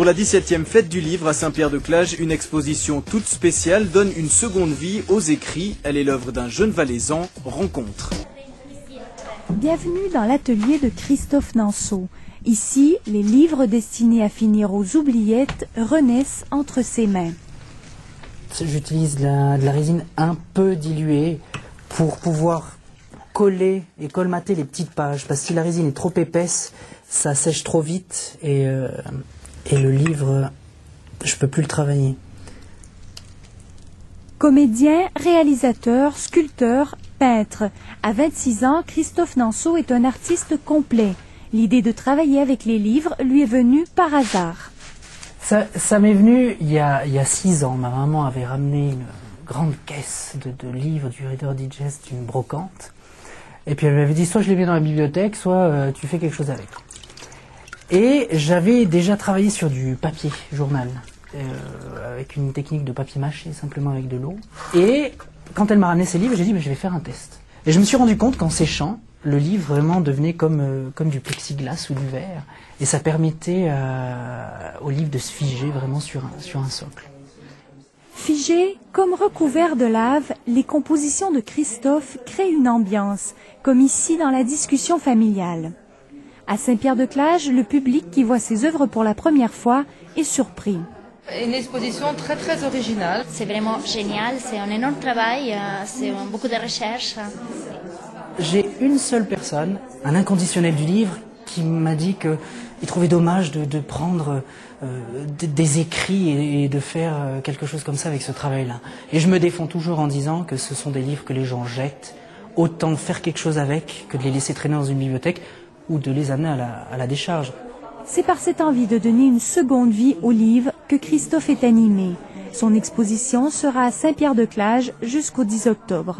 Pour la 17e fête du livre à Saint-Pierre-de-Clage, une exposition toute spéciale donne une seconde vie aux écrits. Elle est l'œuvre d'un jeune Valaisan, Rencontre. Bienvenue dans l'atelier de Christophe Nanceau. Ici, les livres destinés à finir aux oubliettes renaissent entre ses mains. J'utilise de la résine un peu diluée pour pouvoir coller et colmater les petites pages. Parce que si la résine est trop épaisse, ça sèche trop vite et le livre, je peux plus le travailler. Comédien, réalisateur, sculpteur, peintre. À 26 ans, Christophe Nanceau est un artiste complet. L'idée de travailler avec les livres lui est venue par hasard. Ça m'est venu il y a 6 ans. Ma maman avait ramené une grande caisse de livres du Reader Digest d'une brocante. Et puis elle m'avait dit, soit je les mets dans la bibliothèque, soit tu fais quelque chose avec. Et j'avais déjà travaillé sur du papier journal, avec une technique de papier mâché, simplement avec de l'eau. Et quand elle m'a ramené ces livres, j'ai dit, mais je vais faire un test. Et je me suis rendu compte qu'en séchant, le livre vraiment devenait comme du plexiglas ou du verre. Et ça permettait au livre de se figer vraiment sur un socle. Figé, comme recouvert de lave, les compositions de Christophe créent une ambiance, comme ici dans la discussion familiale. À Saint-Pierre-de-Clage, le public qui voit ses œuvres pour la première fois est surpris. Une exposition très très originale. C'est vraiment génial, c'est un énorme travail, c'est beaucoup de recherche. J'ai une seule personne, un inconditionnel du livre, qui m'a dit qu'il trouvait dommage de prendre des écrits et de faire quelque chose comme ça avec ce travail-là. Et je me défends toujours en disant que ce sont des livres que les gens jettent, autant faire quelque chose avec que de les laisser traîner dans une bibliothèque ou de les amener à la décharge. C'est par cette envie de donner une seconde vie aux livres que Christophe est animé. Son exposition sera à Saint-Pierre-de-Clage jusqu'au 10 octobre.